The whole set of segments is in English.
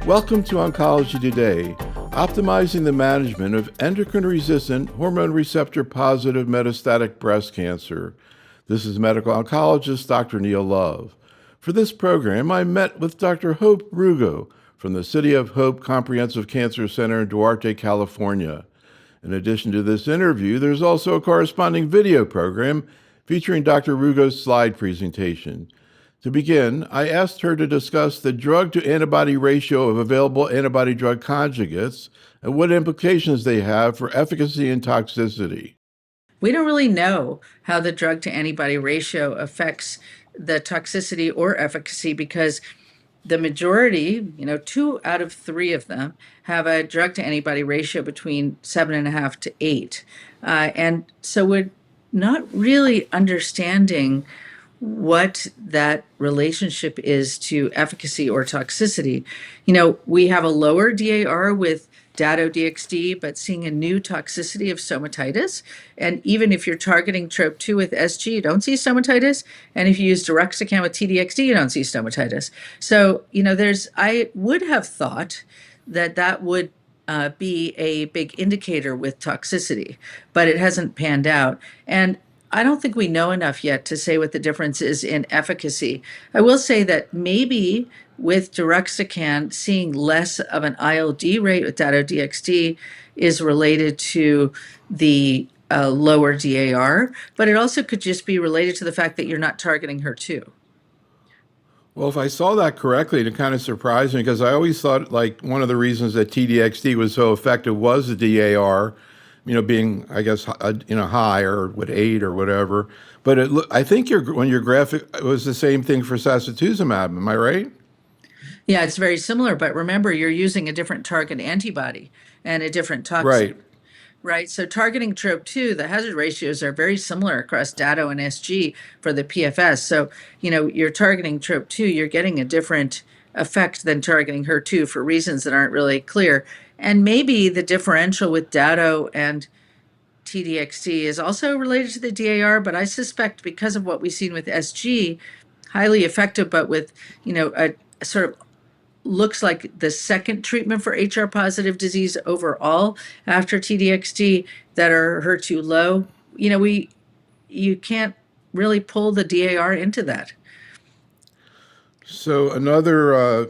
Welcome to Oncology Today, optimizing the management of endocrine-resistant, hormone receptor-positive metastatic breast cancer. This is medical oncologist Dr. Neil Love. For this program, I met with Dr. Hope Rugo from the City of Hope Comprehensive Cancer Center in Duarte, California. In addition to this interview, there's also a corresponding video program featuring Dr. Rugo's slide presentation. To begin, I asked her to discuss the drug-to-antibody ratio of available antibody-drug conjugates and what implications they have for efficacy and toxicity. We don't really know how the drug-to-antibody ratio affects the toxicity or efficacy because the majority, 2 out of 3 of them, have a drug-to-antibody ratio between 7.5 to 8. And so we're not really understanding what that relationship is to efficacy or toxicity. We have a lower DAR with Dato-DXd, but seeing a new toxicity of stomatitis. And even if you're targeting TROP2 with SG, you don't see stomatitis. And if you use deruxtecan with TDXd, you don't see stomatitis. So, I would have thought that would be a big indicator with toxicity, but it hasn't panned out. And I don't think we know enough yet to say what the difference is in efficacy. I will say that maybe with deruxtecan, seeing less of an ILD rate with Dato-DXd is related to the lower DAR, but it also could just be related to the fact that you're not targeting HER2. Well, if I saw that correctly, it kind of surprised me because I always thought like one of the reasons that TDXD was so effective was the DAR, being, I guess, high or with 8 or whatever. But I think when your graphic, it was the same thing for Sacituzumab. Am I right? Yeah, it's very similar, but remember, you're using a different target antibody and a different toxin. Right. Right. So targeting TROP2, the hazard ratios are very similar across Dato and SG for the PFS. So, you're targeting TROP2, you're getting a different effect than targeting HER2 for reasons that aren't really clear. And maybe the differential with Dato and TDXD is also related to the DAR, but I suspect because of what we've seen with SG, highly effective, but with, a sort of looks like the second treatment for HR positive disease overall after TDXD that are HER2 low, you can't really pull the DAR into that. So another,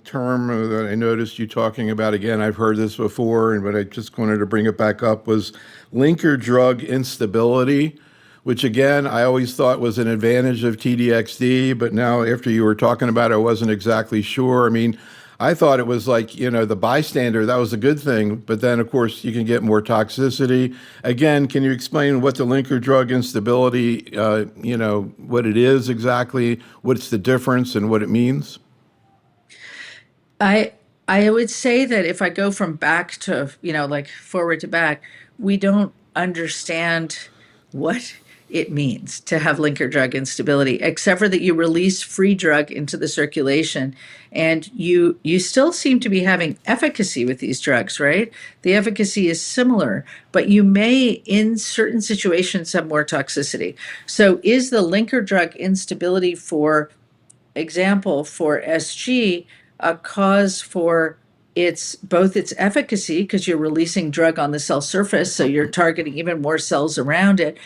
term that I noticed you talking about, again, I've heard this before, but I just wanted to bring it back up, was linker drug instability, which again, I always thought was an advantage of TDXD, but now after you were talking about it, I wasn't exactly sure. I mean, I thought it was like, the bystander, that was a good thing, but then of course you can get more toxicity. Again, can you explain what the linker drug instability, what it is exactly, what's the difference and what it means? I would say that if I go from back to, like forward to back, we don't understand what it means to have linker drug instability, except for that you release free drug into the circulation and you still seem to be having efficacy with these drugs, right? The efficacy is similar, but you may in certain situations have more toxicity. So is the linker drug instability, for example, for SG, a cause for both its efficacy because you're releasing drug on the cell surface, so you're targeting even more cells around it,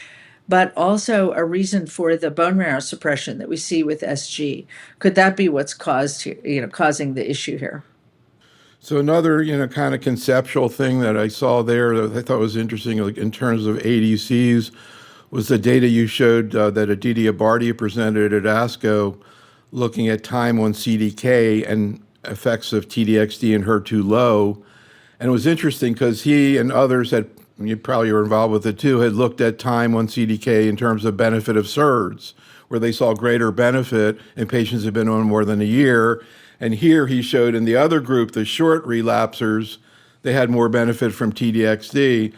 but also a reason for the bone marrow suppression that we see with SG? Could that be what's causing the issue here? So another, kind of conceptual thing that I saw there that I thought was interesting, like in terms of ADCs, was the data you showed that Aditya Bharti presented at ASCO, looking at time on CDK and effects of TDXD and HER2 low. And it was interesting because he and others you probably were involved with it too, had looked at time on CDK in terms of benefit of SERDs, where they saw greater benefit in patients who've been on more than a year. And here he showed in the other group, the short relapsers, they had more benefit from TDXD.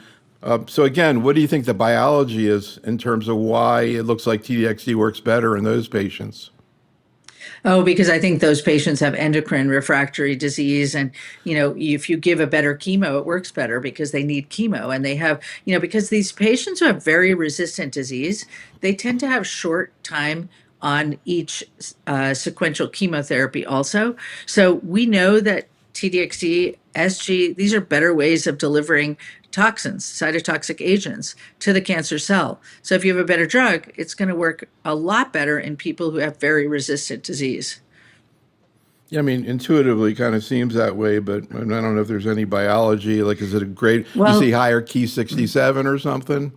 So again, what do you think the biology is in terms of why it looks like TDXD works better in those patients? Oh, because I think those patients have endocrine refractory disease. And, if you give a better chemo, it works better because they need chemo. And they have, because these patients who have very resistant disease, they tend to have short time on each sequential chemotherapy also. So we know that TDXD, SG, these are better ways of delivering toxins, cytotoxic agents to the cancer cell. So if you have a better drug, it's going to work a lot better in people who have very resistant disease. Yeah, I mean, intuitively kind of seems that way, but I don't know if there's any biology. Like, is it a great, you see Well, higher key 67 or something?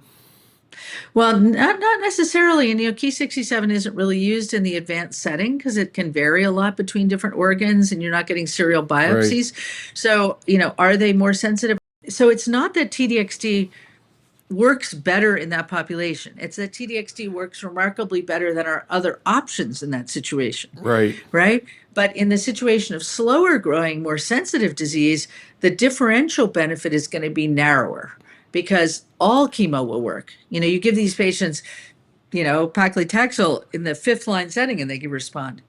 well, not necessarily. And, Key 67 isn't really used in the advanced setting because it can vary a lot between different organs and you're not getting serial Right, biopsies. So, are they more sensitive? So it's not that TDXD works better in that population. It's that TDXD works remarkably better than our other options in that situation, right. right? But in the situation of slower growing, more sensitive disease, the differential benefit is going to be narrower because all chemo will work. You give these patients, paclitaxel in the fifth line setting and they can respond.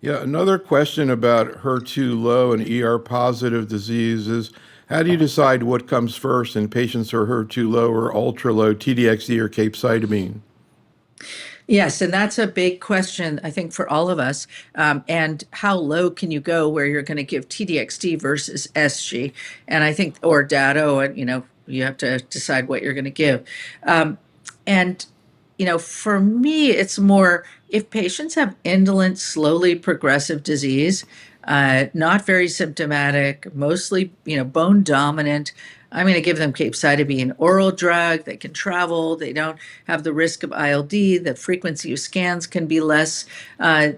Yeah, another question about HER2 low and ER positive disease is how do you decide what comes first in patients who are HER2 low or ultra low, TDXD or capecitabine? Yes, and that's a big question, I think, for all of us. And how low can you go where you're going to give TDXD versus SG? And I think, or Dado, and you have to decide what you're going to give. And for me, it's more if patients have indolent, slowly progressive disease, not very symptomatic, mostly, bone dominant. I'm going to give them capecitabine, oral drug. They can travel. They don't have the risk of ILD. The frequency of scans can be less. Uh,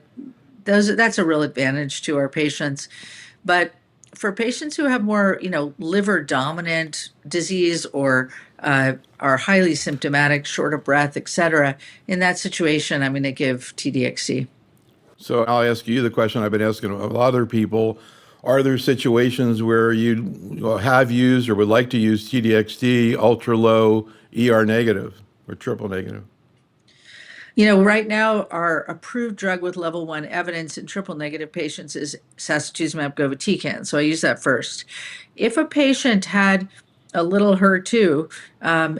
that's a real advantage to our patients. But for patients who have more, liver dominant disease or are highly symptomatic, short of breath, et cetera, in that situation, I'm going to give TDXC. So I'll ask you the question I've been asking of other people. Are there situations where you have used or would like to use TDXD ultra low ER negative or triple negative? Right now, our approved drug with level 1 evidence in triple negative patients is Sacituzumab govitecan. So I use that first. If a patient had a little HER2,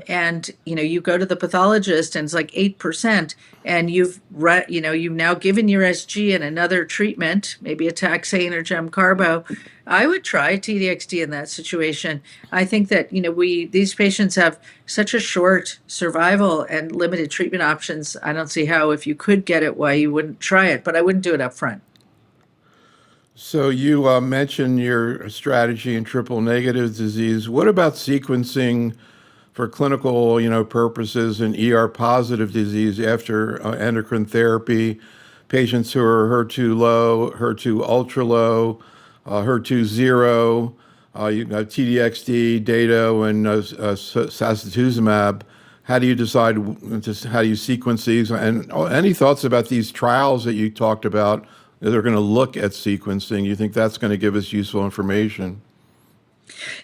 and you go to the pathologist and it's like 8%, and you've now given your SG and another treatment, maybe a taxane or gemcarbo, I would try TDXD in that situation. I think that these patients have such a short survival and limited treatment options. I don't see how, if you could get it, why you wouldn't try it, but I wouldn't do it up front. So you mentioned your strategy in triple negative disease. What about sequencing for clinical, purposes in ER positive disease after endocrine therapy? Patients who are HER2 low, HER2 ultra low, HER2 zero, you got TDXD, Dato, and Sacituzumab. How do you decide how do you sequence these? And any thoughts about these trials that you talked about? They're going to look at sequencing. You think that's going to give us useful information?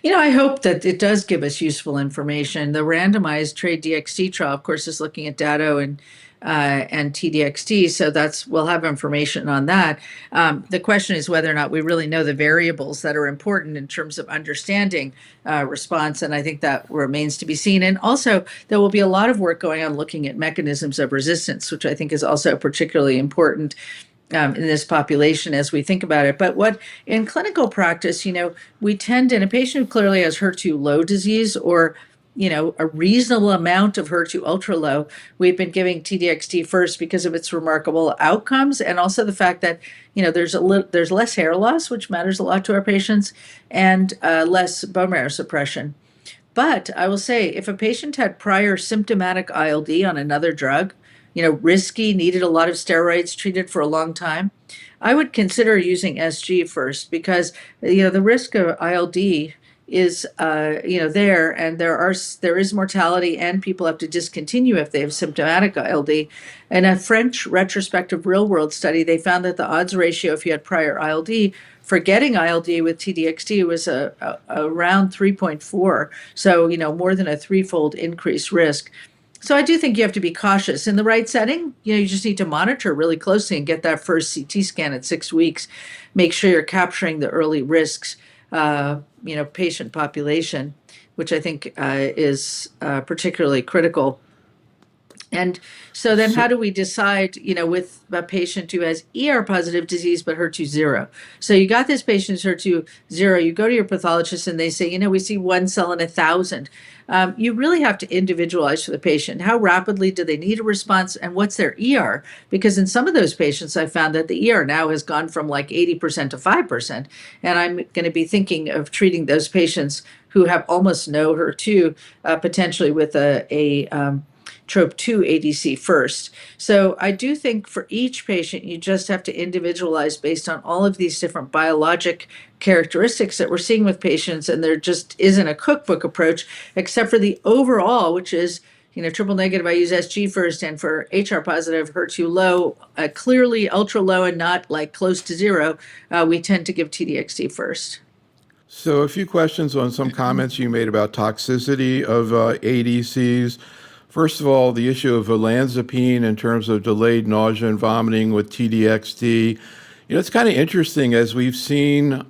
I hope that it does give us useful information. The randomized trade DXT trial, of course, is looking at Dato and TDXT, so we'll have information on that. The question is whether or not we really know the variables that are important in terms of understanding response, and I think that remains to be seen. And also, there will be a lot of work going on looking at mechanisms of resistance, which I think is also particularly important in this population as we think about it. But what in clinical practice, we tend in a patient who clearly has HER2 low disease or a reasonable amount of HER2 ultra low, we've been giving TDXT first because of its remarkable outcomes and also the fact that there's less hair loss, which matters a lot to our patients, and less bone marrow suppression. But I will say, if a patient had prior symptomatic ILD on another drug, risky, needed a lot of steroids, treated for a long time, I would consider using SG first because, the risk of ILD is, there, and there is mortality, and people have to discontinue if they have symptomatic ILD. In a French retrospective real-world study, they found that the odds ratio, if you had prior ILD, for getting ILD with TDXT was around 3.4. So, more than a threefold increased risk. So I do think you have to be cautious in the right setting. You just need to monitor really closely and get that first CT scan at 6 weeks. Make sure you're capturing the early risks, patient population, which I think is particularly critical And so then So, how do we decide, with a patient who has ER positive disease but HER2 zero? So you got this patient's HER2 zero, you go to your pathologist and they say, we see one cell in 1,000. You really have to individualize for the patient. How rapidly do they need a response and what's their ER? Because in some of those patients, I found that the ER now has gone from like 80% to 5%. And I'm going to be thinking of treating those patients who have almost no HER2, potentially with a Trop-2 ADC first. So I do think for each patient, you just have to individualize based on all of these different biologic characteristics that we're seeing with patients. And there just isn't a cookbook approach, except for the overall, which is, triple negative, I use SG first, and for HR positive, HER2 low, clearly ultra low and not like close to zero, we tend to give TDXD first. so a few questions on some comments you made about toxicity of ADCs. First of all, the issue of olanzapine in terms of delayed nausea and vomiting with TDXD. It's kind of interesting as we've seen,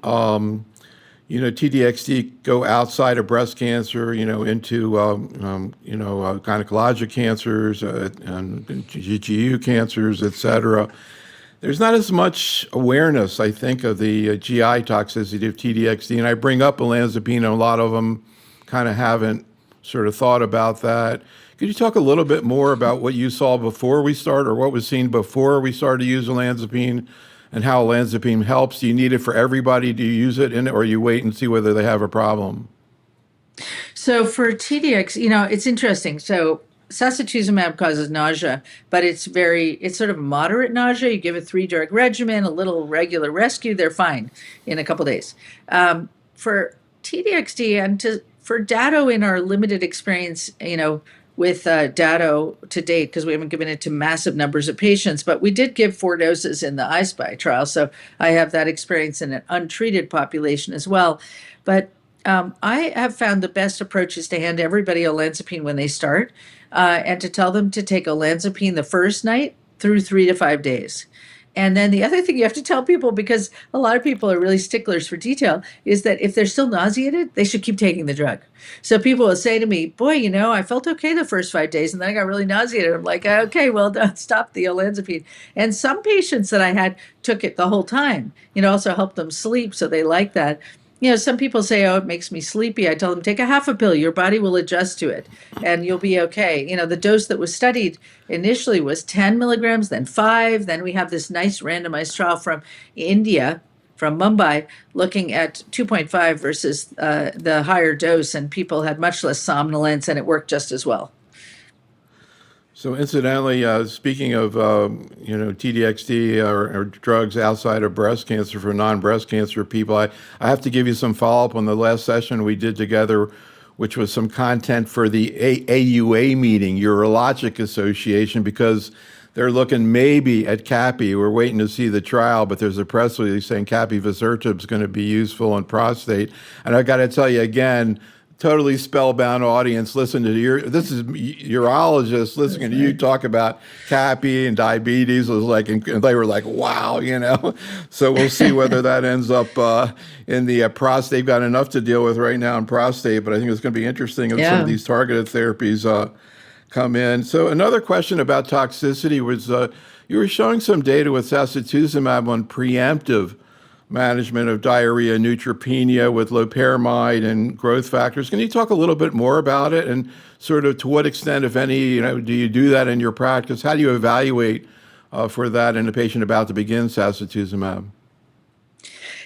TDXD go outside of breast cancer, into, gynecologic cancers and GU cancers, et cetera. There's not as much awareness, I think, of the GI toxicity of TDXD. And I bring up olanzapine, and a lot of them kind of haven't sort of thought about that. Could you talk a little bit more about what you saw before we started, or what was seen before we started to use olanzapine, and how olanzapine helps? Do you need it for everybody? Do you use it in it, or you wait and see whether they have a problem? So for TDX, it's interesting. So Sacituzumab causes nausea, but it's sort of moderate nausea. You give a 3-drug regimen, a little regular rescue, they're fine in a couple days. For TDXD and for Dato in our limited experience, with Dato to date, because we haven't given it to massive numbers of patients, but we did give 4 doses in the I-SPY trial. So I have that experience in an untreated population as well. But I have found the best approach is to hand everybody olanzapine when they start, and to tell them to take olanzapine the first night through 3 to 5 days. And then the other thing you have to tell people, because a lot of people are really sticklers for detail, is that if they're still nauseated, they should keep taking the drug. So people will say to me, boy, I felt okay the first 5 days and then I got really nauseated. I'm like, okay, well, don't stop the olanzapine. And some patients that I had took it the whole time, also helped them sleep. So they like that. Some people say, oh, it makes me sleepy. I tell them, take a half a pill. Your body will adjust to it and you'll be okay. The dose that was studied initially was 10 milligrams, then 5. Then we have this nice randomized trial from India, from Mumbai, looking at 2.5 versus the higher dose, and people had much less somnolence and it worked just as well. So incidentally, speaking of TDXD or drugs outside of breast cancer for non-breast cancer people, I have to give you some follow-up on the last session we did together, which was some content for the AUA meeting, Urologic Association, because they're looking maybe at CAPI. We're waiting to see the trial, but there's a press release saying capivasertib is going to be useful in prostate. And I got to tell you again, totally spellbound audience. Listen to this is urologists listening to you talk about CAPI and diabetes. It was like, and they were like, wow, So we'll see whether that ends up in the prostate. They've got enough to deal with right now in prostate, but I think it's going to be interesting if some of these targeted therapies come in. So another question about toxicity was you were showing some data with Sacituzumab on preemptive management of diarrhea, neutropenia with loperamide and growth factors. Can you talk a little bit more about it and sort of to what extent, if any, do you do that in your practice? How do you evaluate for that in a patient about to begin Sacituzumab?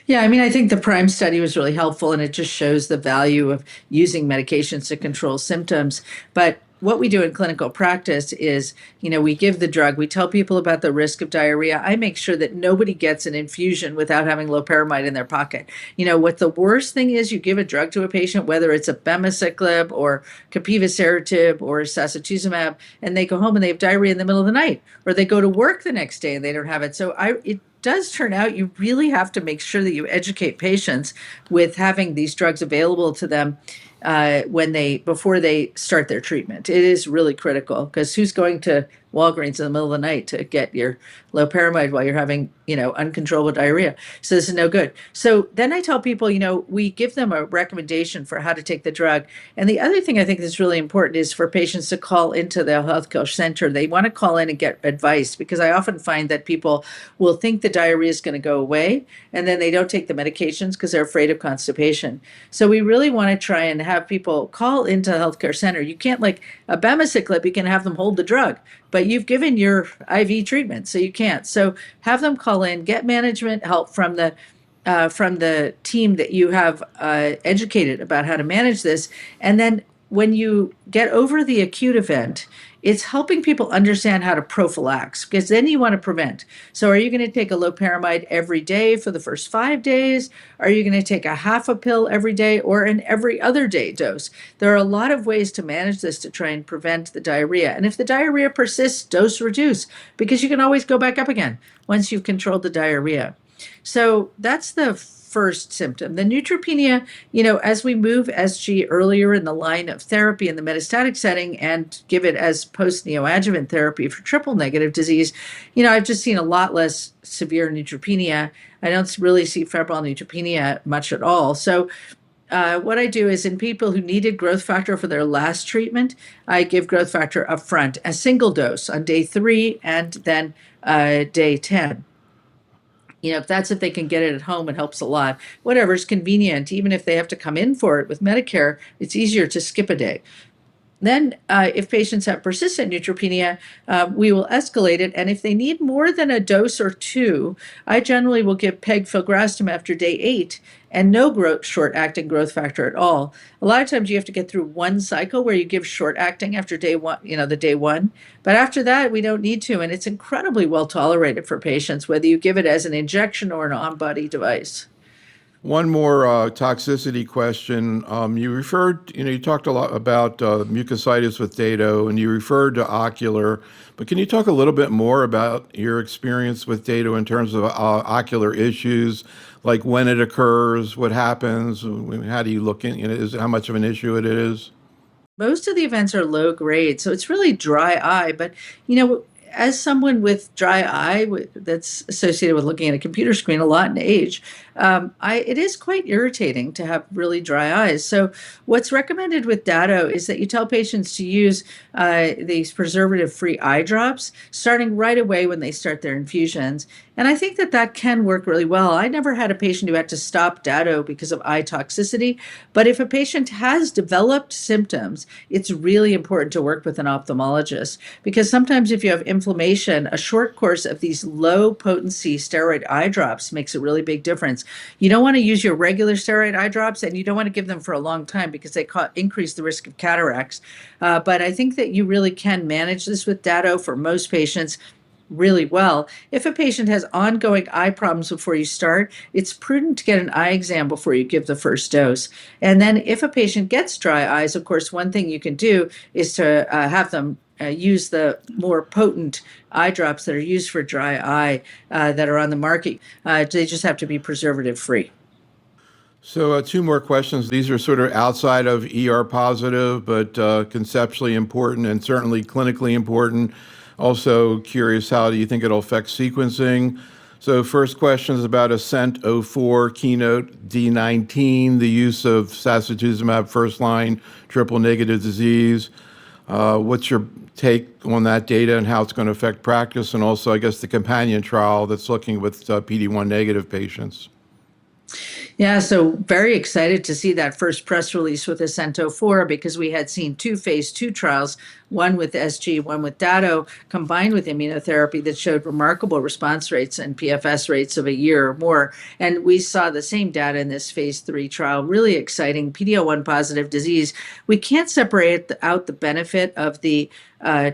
Yeah, I think the PRIME study was really helpful and it just shows the value of using medications to control symptoms. But what we do in clinical practice is, we give the drug, we tell people about the risk of diarrhea. I make sure that nobody gets an infusion without having loperamide in their pocket. What the worst thing is, you give a drug to a patient, whether it's a abemaciclib or capivasertib or sacituzumab, and they go home and they have diarrhea in the middle of the night, or they go to work the next day and they don't have it. So it does turn out you really have to make sure that you educate patients with having these drugs available to them. before they start their treatment. It is really critical because who's going to Walgreens in the middle of the night to get your loperamide while you're having, uncontrollable diarrhea? So this is no good. So then I tell people, we give them a recommendation for how to take the drug. And the other thing I think that's really important is for patients to call into the healthcare center. They want to call in and get advice because I often find that people will think the diarrhea is going to go away and then they don't take the medications because they're afraid of constipation. So we really want to try and have people call into the healthcare center. You can't, like abemaciclib, you can have them hold the drug, but you've given your IV treatment, so you can't. So have them call in, get management help from the team that you have educated about how to manage this, and then when you get over the acute event, it's helping people understand how to prophylax because then you want to prevent. So, are you going to take a loperamide every day for the first 5 days? Are you going to take a half a pill every day or an every other day dose? There are a lot of ways to manage this to try and prevent the diarrhea. And if the diarrhea persists, dose reduce because you can always go back up again once you've controlled the diarrhea. So that's the first symptom. The neutropenia, as we move SG earlier in the line of therapy in the metastatic setting and give it as post neoadjuvant therapy for triple negative disease, I've just seen a lot less severe neutropenia. I don't really see febrile neutropenia much at all. So what I do is in people who needed growth factor for their last treatment, I give growth factor up front, a single dose on day 3 and then day 10. If they can get it at home, it helps a lot. Whatever's convenient, even if they have to come in for it with Medicare, it's easier to skip a day. Then, if patients have persistent neutropenia, we will escalate it. And if they need more than a dose or two, I generally will give pegfilgrastim after day 8 and no short-acting growth factor at all. A lot of times you have to get through one cycle where you give short-acting after day 1, the day 1. But after that, we don't need to. And it's incredibly well tolerated for patients, whether you give it as an injection or an on-body device. One more toxicity question. You talked a lot about mucositis with dado, and you referred to ocular, but can you talk a little bit more about your experience with dado in terms of ocular issues, like when it occurs, what happens, how do you look in, how much of an issue it is? Most of the events are low grade, so it's really dry eye. But, as someone with dry eye that's associated with looking at a computer screen a lot in age, it is quite irritating to have really dry eyes. So what's recommended with Dado is that you tell patients to use these preservative-free eye drops starting right away when they start their infusions. And I think that can work really well. I never had a patient who had to stop Dado because of eye toxicity, but if a patient has developed symptoms, it's really important to work with an ophthalmologist because sometimes if you have inflammation, a short course of these low potency steroid eye drops makes a really big difference. You don't want to use your regular steroid eye drops and you don't want to give them for a long time because they increase the risk of cataracts. But I think that you really can manage this with Dado for most patients really well. If a patient has ongoing eye problems before you start, it's prudent to get an eye exam before you give the first dose. And then if a patient gets dry eyes, of course, one thing you can do is to have them use the more potent eye drops that are used for dry eye that are on the market. They just have to be preservative free. So, two more questions. These are sort of outside of ER positive, but conceptually important and certainly clinically important. Also curious, how do you think it'll affect sequencing? So first question is about ASCENT-04 Keynote D19, the use of Sacituzumab first line triple negative disease. What's your take on that data and how it's going to affect practice? And also, I guess, the companion trial that's looking with PD-1 negative patients. Yeah, so very excited to see that first press release with ASCENT-04 because we had seen 2 phase 2 trials, one with SG, one with Dado, combined with immunotherapy that showed remarkable response rates and PFS rates of a year or more. And we saw the same data in this phase 3 trial, really exciting PD-L1 positive disease. We can't separate out the benefit of the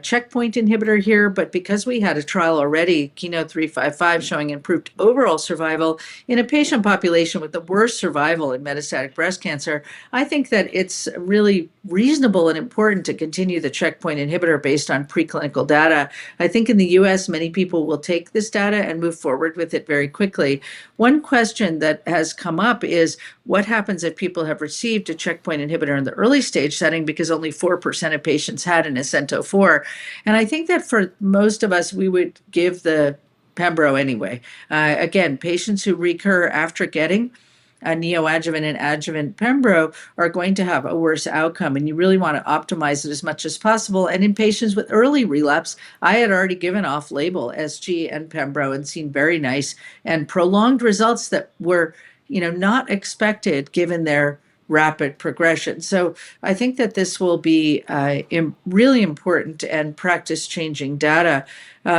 checkpoint inhibitor here, but because we had a trial already, Keynote 355, showing improved overall survival in a patient population with the worst survival in metastatic breast cancer, I think that it's really reasonable and important to continue the checkpoint checkpoint inhibitor based on preclinical data. I think in the US, many people will take this data and move forward with it very quickly. One question that has come up is what happens if people have received a checkpoint inhibitor in the early stage setting, because only 4% of patients had an Acento 4. And I think that for most of us, we would give the Pembro anyway. Again, patients who recur after getting a neoadjuvant and adjuvant Pembro are going to have a worse outcome, and you really want to optimize it as much as possible. And in patients with early relapse, I had already given off-label SG and Pembro and seen very nice and prolonged results that were, not expected given their rapid progression. So I think that this will be really important and practice-changing data.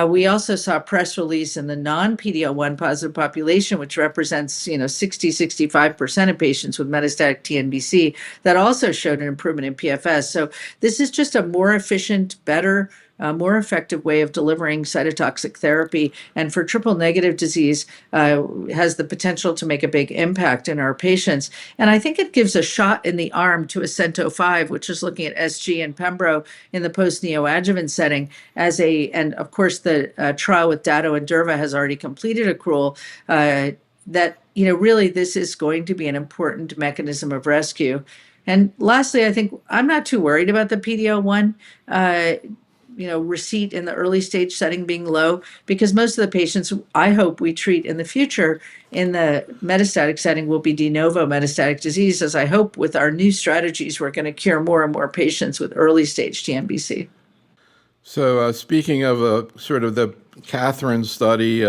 We also saw a press release in the non-PD-L1 positive population, which represents, 65% of patients with metastatic TNBC, that also showed an improvement in PFS. So this is just a more efficient, better, more effective way of delivering cytotoxic therapy, and for triple negative disease has the potential to make a big impact in our patients. And I think it gives a shot in the arm to Acento 5, which is looking at SG and Pembro in the post-neoadjuvant setting and of course the trial with Dato and Durva has already completed accrual, that, really this is going to be an important mechanism of rescue. And lastly, I think I'm not too worried about the PD-L1 receipt in the early stage setting being low, because most of the patients I hope we treat in the future in the metastatic setting will be de novo metastatic disease, as I hope with our new strategies we're going to cure more and more patients with early stage TNBC. So speaking of sort of the Catherine study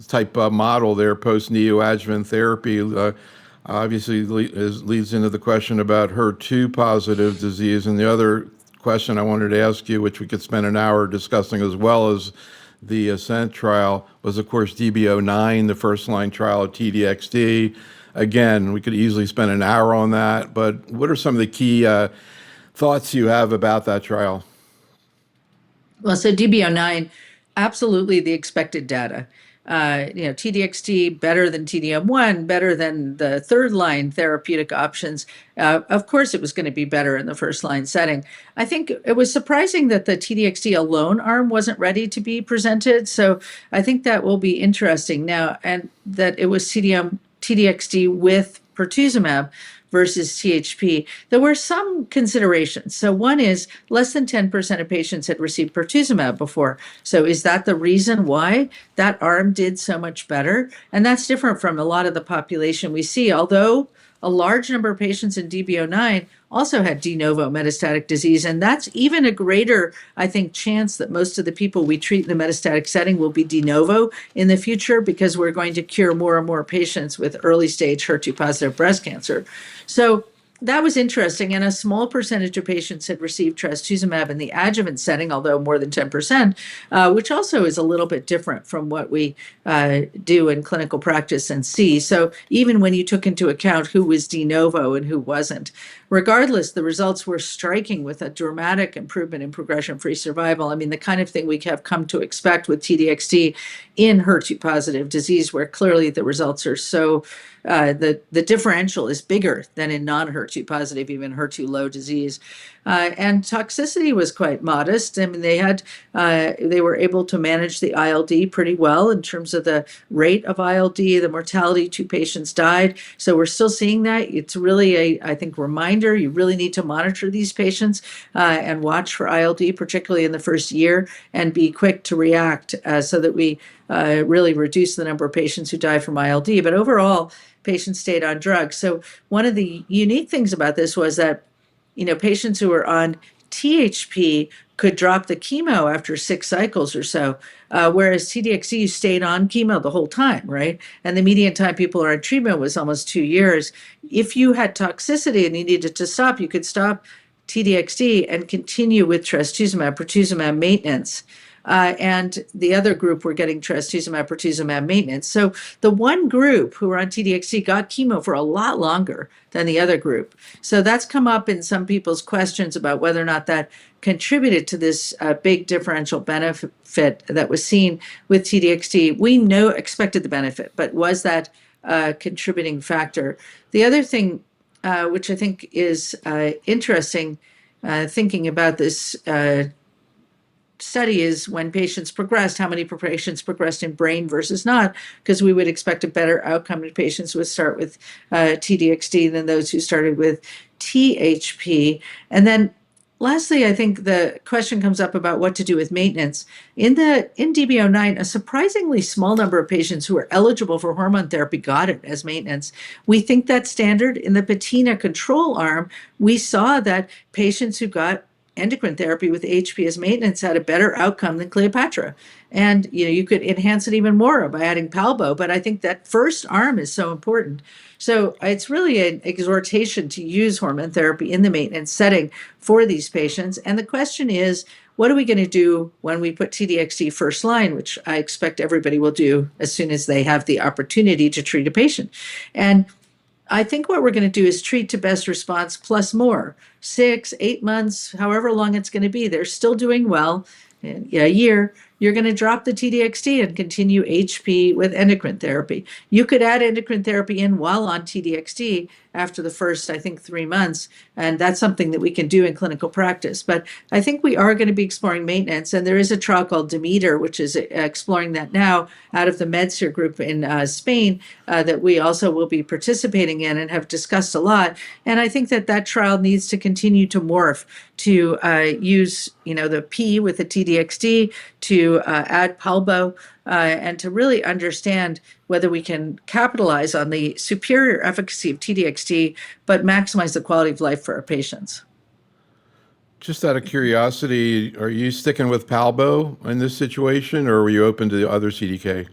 type model there, post-neoadjuvant therapy, obviously leads into the question about HER2 positive disease. And the other question I wanted to ask you, which we could spend an hour discussing as well as the ASCENT trial, was of course DB09, the first line trial of T-DXd. Again, we could easily spend an hour on that, but what are some of the key thoughts you have about that trial? Well, so DB09, absolutely the expected data. T-DXd better than TDM1, better than the third line therapeutic options. Of course, it was going to be better in the first line setting. I think it was surprising that the T-DXd alone arm wasn't ready to be presented. So I think that will be interesting now, and that it was T-DXd with pertuzumab versus THP. There were some considerations. So one is less than 10% of patients had received pertuzumab before. So is that the reason why that arm did so much better? And that's different from a lot of the population we see, although a large number of patients in DB09 also had de novo metastatic disease. And that's even a greater, I think, chance that most of the people we treat in the metastatic setting will be de novo in the future, because we're going to cure more and more patients with early stage HER2 positive breast cancer. So that was interesting. And a small percentage of patients had received trastuzumab in the adjuvant setting, although more than 10%, which also is a little bit different from what we do in clinical practice and see. So even when you took into account who was de novo and who wasn't, regardless, the results were striking with a dramatic improvement in progression-free survival. I mean, the kind of thing we have come to expect with T-DXd in HER2 positive disease, where clearly the results are so the differential is bigger than in non-HER2 positive, even HER2 low disease. And toxicity was quite modest. I mean, they were able to manage the ILD pretty well in terms of the rate of ILD, the mortality. 2 patients died. So we're still seeing that. It's really I think, reminder. You really need to monitor these patients and watch for ILD, particularly in the first year, and be quick to react so that we really reduce the number of patients who die from ILD. But overall, patients stayed on drugs. So one of the unique things about this was that, patients who were on THP could drop the chemo after 6 cycles or so, whereas T-DXd stayed on chemo the whole time, right? And the median time people are on treatment was almost 2 years. If you had toxicity and you needed to stop, you could stop T-DXd and continue with trastuzumab, pertuzumab maintenance. And the other group were getting trastuzumab, pertuzumab maintenance. So the one group who were on T-DXd got chemo for a lot longer than the other group. So that's come up in some people's questions about whether or not that contributed to this big differential benefit that was seen with T-DXd. We expected the benefit, but was that a contributing factor? The other thing, which I think is interesting, thinking about this study is when patients progressed, how many patients progressed in brain versus not, because we would expect a better outcome in patients who would start with TDXD than those who started with THP. And then lastly, I think the question comes up about what to do with maintenance. In DB09, a surprisingly small number of patients who are eligible for hormone therapy got it as maintenance. We think that's standard. In the patina control arm, we saw that patients who got endocrine therapy with HP as maintenance had a better outcome than Cleopatra. And you could enhance it even more by adding Palbo, but I think that first arm is so important. So it's really an exhortation to use hormone therapy in the maintenance setting for these patients. And the question is, what are we going to do when we put TDXD first line, which I expect everybody will do as soon as they have the opportunity to treat a patient? And I think what we're going to do is treat to best response plus more, 6, 8 months, however long it's going to be. They're still doing well. In a year, you're going to drop the TDXD and continue HP with endocrine therapy. You could add endocrine therapy in while on TDXD after the first, I think, 3 months. And that's something that we can do in clinical practice. But I think we are going to be exploring maintenance. And there is a trial called Demeter, which is exploring that now out of the MedSer group in Spain that we also will be participating in and have discussed a lot. And I think that trial needs to continue to morph to use, the P with the TDXD, to add Palbo, and to really understand whether we can capitalize on the superior efficacy of TDXD, but maximize the quality of life for our patients. Just out of curiosity, are you sticking with Palbo in this situation, or are you open to the other CDK?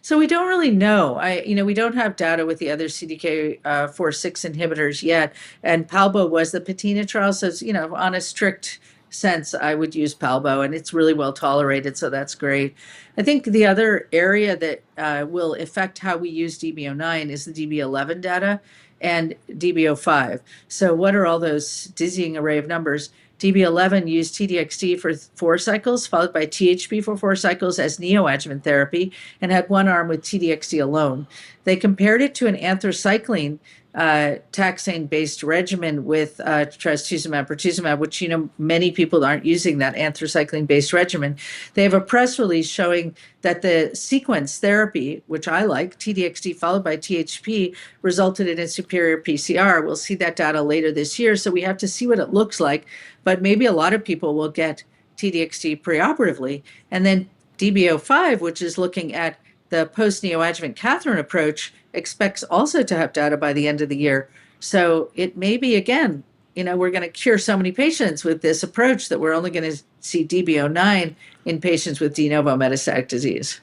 So we don't really know. We don't have data with the other CDK4/6 inhibitors yet, and Palbo was the patina trial. So, on a strict sense, I would use Palbo, and it's really well tolerated, so that's great. I think the other area that will affect how we use DB09 is the DB11 data and DB05. So what are all those dizzying array of numbers? DB11 used TDXD for 4 cycles, followed by THP for 4 cycles as neoadjuvant therapy, and had one arm with TDXD alone. They compared it to an anthracycline taxane-based regimen with Trastuzumab, pertuzumab, which, many people aren't using that anthracycline-based regimen. They have a press release showing that the sequence therapy, which I like, TDXD followed by THP, resulted in a superior PCR. We'll see that data later this year, so we have to see what it looks like, but maybe a lot of people will get TDXD preoperatively. And then DB05, which is looking at the post-neoadjuvant Catherine approach, expects also to have data by the end of the year. So it may be, again, we're going to cure so many patients with this approach that we're only going to see DB09 in patients with de novo metastatic disease.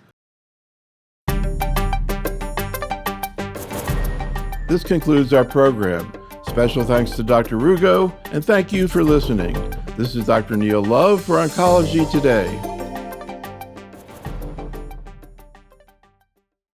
This concludes our program. Special thanks to Dr. Rugo, and thank you for listening. This is Dr. Neil Love for Oncology Today.